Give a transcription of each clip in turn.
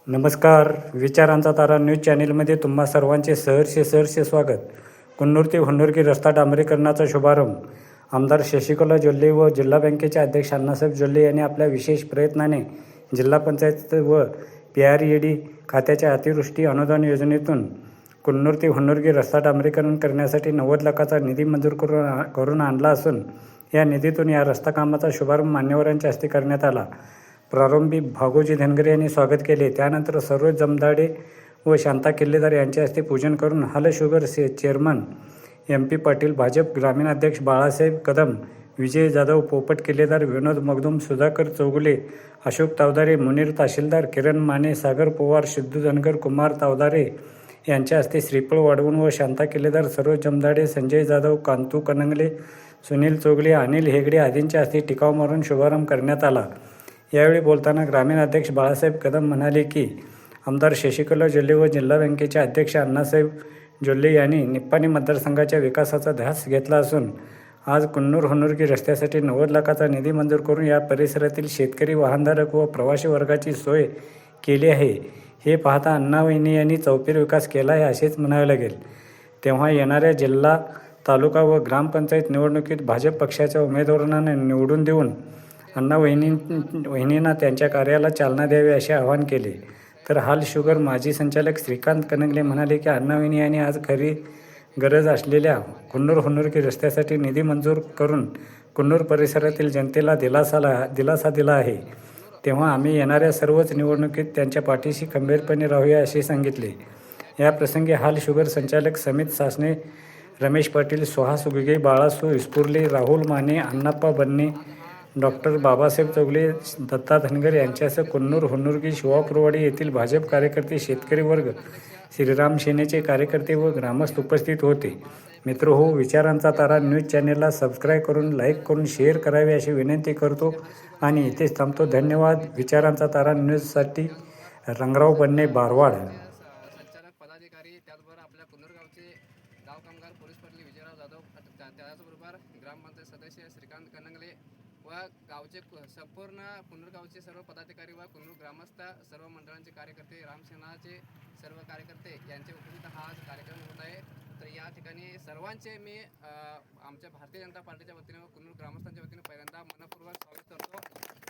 नमस्कार. विचारांचा तारा न्यूज चॅनेलमध्ये तुम्हा सर्वांचे सहर्ष स्वागत. कुन्नूर ते हुन्नरगी रस्ता डांबरीकरणाचा शुभारंभ आमदार शशिकला जोल्ले व जिल्हा बँकेचे अध्यक्ष अण्णासाहेब जोल्ले यांनी आपल्या विशेष प्रयत्नाने जिल्हा पंचायत व PRED खात्याच्या अतिवृष्टी अनुदान योजनेतून कुन्नूर ते हुन्नरगी रस्ता डांबरीकरण करण्यासाठी 90 लाखाचा निधी मंजूर करून आणला असून या निधीतून या रस्ता कामाचा शुभारंभ मान्यवरांच्या हस्ते करण्यात आला. प्रारंभी भागोजी धनगरे यांनी स्वागत केले. त्यानंतर सरोज जमदाडे व शांता किल्लेदार यांच्या हस्ते पूजन करून हल sugar chairman MP Patil, Bhajap ग्रामीण अध्यक्ष बाळासाहेब कदम, विजय जाधव, पोपट किल्लेदार, विनोद मगदूम, सुधाकर चौगुले, अशोक तावदारे, मुनीर तहसीलदार, किरण माने, सागर पवार, सिद्धू धनगर, कुमार तावदारे यांच्या हस्ते श्रीफळ वाढवून व शांता किल्लेदार, सरोज जमदाडे, संजय जाधव, कांतू कनंगले, सुनील चौगले, अनिल हेगडे आदींच्या हस्ते टिकाव मारून शुभारंभ करण्यात आला. यावेळी बोलताना ग्रामीण अध्यक्ष बाळासाहेब कदम म्हणाले की आमदार शशिकला जोल्ले व जिल्हा बँकेचे अध्यक्ष अण्णासाहेब जोल्ले यांनी निप्पाणी मतदारसंघाच्या विकासाचा ध्यास घेतला असून आज कुन्नूर हुन्नरगी रस्त्यासाठी 90 लाखाचा निधी मंजूर करून या परिसरातील शेतकरी, वाहनधारक व प्रवासी वर्गाची सोय केली आहे. हे पाहता अण्णावहिनी यांनी चौफेर विकास केला आहे असेच म्हणावे लागेल. तेव्हा येणाऱ्या जिल्हा, तालुका व ग्रामपंचायत निवडणुकीत भाजप पक्षाच्या उमेदवारांना निवडून देऊन अण्णावहिनींना त्यांच्या कार्याला चालना द्यावी असे आवाहन केले. तर हाल शुगर माजी संचालक श्रीकांत कनंगले म्हणाले की अण्णावहिनी यांनी आज खरी गरज असलेल्या कुन्नूर हुन्नरगी रस्त्यासाठी निधी मंजूर करून कुन्नूर परिसरातील जनतेला दिलासा दिला आहे. तेव्हा आम्ही येणाऱ्या सर्वच निवडणुकीत त्यांच्या पाठीशी खंबीरपणे राहूया असे सांगितले. या प्रसंगी हाल शुगर संचालक समित सासने, रमेश पाटील, सुहास उगगे, बाळासू इस्पुर्ले, राहुल माने, अण्णाप्पा बन्ने, डॉक्टर बाबासाहेब चौगले, दत्ता धनगर यांच्यासह कुन्नूर हुन्नरगी, शिवापूरवाडी येथील भाजप कार्यकर्ते, शेतकरी वर्ग, श्रीराम सेनेचे कार्यकर्ते व ग्रामस्थ उपस्थित होते. मित्रहो, विचारांचा तारा न्यूज चॅनेलला सबस्क्राईब करून, लाईक करून, शेअर करावे अशी विनंती करतो आणि इथेच थांबतो. धन्यवाद. विचारांचा तारा न्यूजसाठी रंगराव बन्ने, बारवाड. संचालक पदाधिकारी, त्याचबरोबर आपल्या कुन्नूर गावचे गाव कामगार पोलीस पाटील विजयराव जाधव, त्याचबरोबर ग्रामपंचायत सदस्य श्रीकांत कनंगले व गावचे संपूर्ण कुन्नूर गावचे सर्व पदाधिकारी व कुन्नूर ग्रामस्थ सर्व मंडळांचे कार्यकर्ते, रामसेनाचे सर्व कार्यकर्ते यांचे उपस्थित हा आज कार्यक्रम होत आहे. तर या ठिकाणी सर्वांचे मी आमच्या भारतीय जनता पार्टीच्या वतीने व कुन्नूर ग्रामस्थांच्या वतीने पहिल्यांदा मनपूर्वक स्वागत करतो.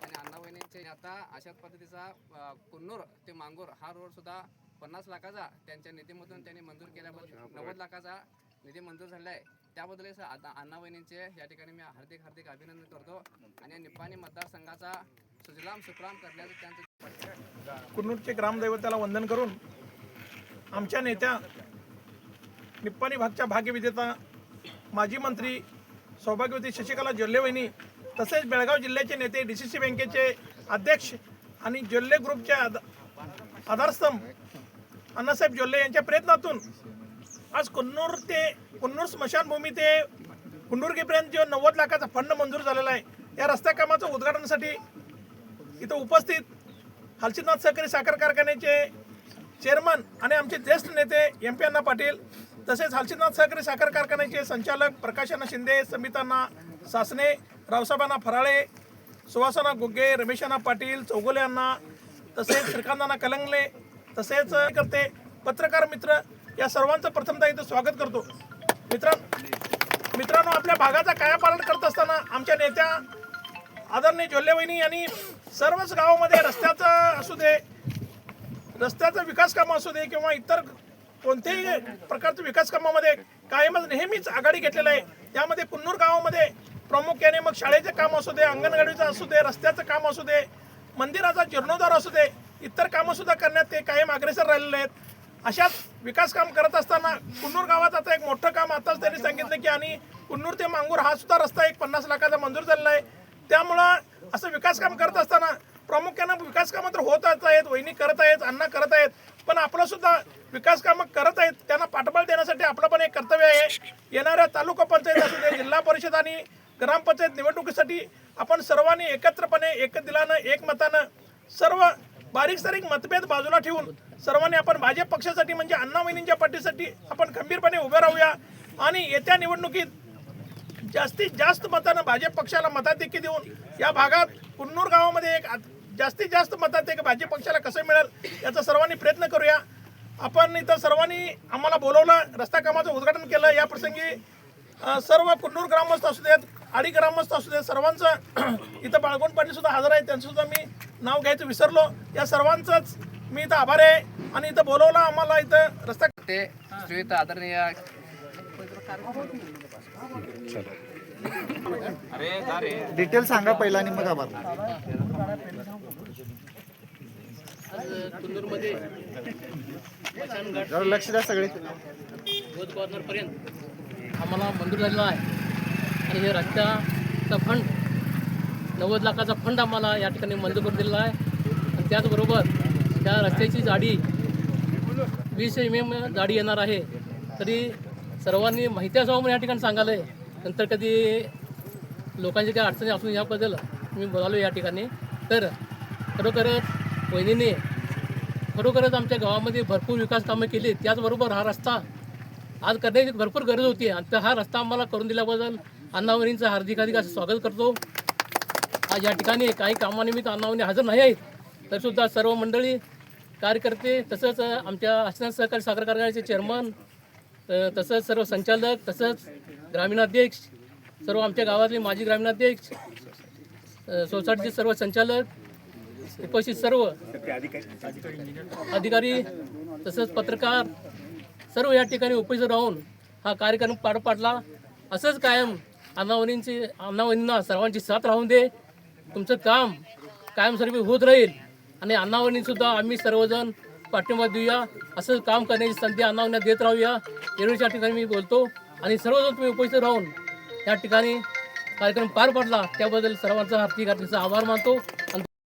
आणि अण्णावहिनींचे आता अशाच पद्धतीचा कुन्नूर ते मांगूर हा रोडसुद्धा 50 लाखाचा त्यांच्या निधीमधून त्यांनी मंजूर केल्याबद्दल 90 लाखाचा निधी मंजूर झाला आहे. त्याबद्दल अण्णावहिनींचे या ठिकाणी मी हार्दिक अभिनंदन करतो. आणि निप्पाणी मतदारसंघाचा सुजलाम सुफलाम करण्याचं त्यांचं कुन्नूरचे ग्रामदैवताला वंदन करून आमच्या नेत्या, निप्पाणी भागच्या भाग्यविजेता माजी मंत्री सौभाग्यवती शशिकला जोल्ले वहिनी, तसेच बेळगाव जिल्ह्याचे नेते, DCC बँकेचे अध्यक्ष आणि जोल्ले ग्रुपचे आधारस्तंभ अण्णासाहेब जोल्ले यांच्या प्रयत्नातून आज कुन्नूर स्मशानभूमी ते हुन्नरगीपर्यंत जो 90 लाखाचा फंड मंजूर झालेला आहे, या रस्त्या कामाचं उद्घाटनासाठी इथं उपस्थित हलसीनाथ सहकारी साखर कारखान्याचे चेअरमन आणि आमचे ज्येष्ठ नेते MP अण्णा पाटील, तसेच हलसीनाथ सहकारी साखर कारखान्याचे संचालक प्रकाशना शिंदे, समितांना सासने, रावसाहेबांना फराळे, सुहासाना गुग्गे, रमेशांना पाटील, चौगुले अण्णा, तसेच श्रीकांतांना कलंगले, तसेच करते पत्रकार मित्र, या सर्वांचं प्रथमतः इथं स्वागत करतो. मित्रांनो, आपल्या भागाचा कायापालट करत असताना आमच्या नेत्या आदरणीय जोल्ले वहिनी यांनी सर्वच गावामध्ये रस्त्याचं असू दे, रस्त्याचं विकास कामं असू दे किंवा इतर कोणत्याही प्रकारच्या विकास कामामध्ये कायमच नेहमीच आघाडी घेतलेलं आहे. त्यामध्ये कुन्नूर गावामध्ये प्रामुख्याने मग शाळेचे काम असू दे, अंगणवाडीचं असू दे, रस्त्याचं काम असू दे, मंदिराचा जीर्णोद्धार असू दे, इतर कामंसुद्धा करण्यात ते कायम अग्रेसर राहिलेले आहेत. अशाच विकास काम करत असताना कुन्नूर गावात आता एक मोठं काम आताच त्यांनी सांगितलं की आणि कुन्नूर ते मांगूर हा सुद्धा रस्ता एक 50 लाखाचा मंजूर झालेला आहे. त्यामुळं असं विकास काम करत असताना प्रामुख्यानं विकास कामं तर होत आहेत, वहिनी करत आहेत, अण्णा करत आहेत, पण आपलं सुद्धा विकास कामं करत आहेत. त्यांना पाठबळ देण्यासाठी आपलं पण एक कर्तव्य आहे. येणाऱ्या तालुका पंचायत असू दे, जिल्हा परिषद आणि ग्रामपंचायत निवडणुकीसाठी आपण सर्वांनी एकत्रपणे, एक दिलानं, एकमतानं सर्व बारीक सारीक मतभेद बाजूला ठेवून सर्वांनी आपण भाजप पक्षासाठी म्हणजे अण्णावहिनींच्या पाठीसाठी आपण खंबीरपणे उभे राहूया. आणि येत्या निवडणुकीत जास्तीत जास्त मतानं भाजप पक्षाला मताधिक्य देऊन या भागात कुन्नूर गावामध्ये एक जास्तीत जास्त मताधिक्य भाजप पक्षाला कसं मिळेल याचा सर्वांनी प्रयत्न करूया. आपण इथं सर्वांनी आम्हाला बोलवलं, रस्ता कामाचं उद्घाटन केलं. या प्रसंगी सर्व कुन्नूर ग्रामस्थ असू देत, आडी ग्रामस्थ असू देत, सर्वांचं इथं बाळगोंड पाटील सुद्धा हजर आहेत, त्यांचंसुद्धा मी नाव घ्यायचं विसरलो. या सर्वांचंच मी इथं आभार आहे. आणि इथं बोलवलं आम्हाला, इथं रस्ता ते श्रीयुत आदरणीय डिटेल सांगा पहिला आणि मग आभार. कुन्नूरमध्ये जरा लक्ष द्या सगळे. रोज कॉर्नरपर्यंत आम्हाला मंजूर झालेला आहे आणि हे रस्त्याचा फंड 90 लाखाचा फंड आम्हाला या ठिकाणी मंजूर करून दिलेला आहे. आणि त्याचबरोबर त्या रस्त्याची जाडी 20 mm जाडी येणार आहे. तरी सर्वांनी माहिती असावं म्हणून या ठिकाणी सांगायला आहे. नंतर कधी लोकांची काही अडचणी असून याबद्दल मी बोलालो या ठिकाणी. तर खरोखरच वहिनीने खरोखरच आमच्या गावामध्ये भरपूर विकास कामं केली. त्याचबरोबर हा रस्ता आज करण्याची भरपूर गरज होती आणि तर हा रस्ता आम्हाला करून दिल्याबद्दल अण्णावणींचं हार्दिक असं स्वागत करतो. आज या ठिकाणी काही कामानिमित्त अण्णावणी हजर नाही आहेत, तरीसुद्धा सर्व मंडळी कार्यकर्ते तसंच आमच्या असिस्टंट सहकारी साखर कारखान्याचे चेअरमन तसंच सर्व संचालक तसंच ग्रामीणाध्यक्ष सर्व आमच्या गावातले माजी ग्रामीणाध्यक्ष सोसायटीचे सर्व संचालक उपस्थित सर्व अधिकारी तसंच पत्रकार सर्व या ठिकाणी उपस्थित राहून हा कार्यक्रम पार पाडला. असंच कायम अण्णावणींना सर्वांची साथ राहून दे. तुमचं काम कायमस्वरूपी होत राहील आणि अण्णावणींसुद्धा आम्ही सर्वजण पाठिंबा देऊया. असं काम करण्याची संधी अण्णावणींना देत राहूया एवढ्याच्या ठिकाणी मी बोलतो. आणि सर्वजण तुम्ही उपस्थित राहून या ठिकाणी कार्यक्रम पार पडला त्याबद्दल सर्वांचा हार्दिक आभार मानतो.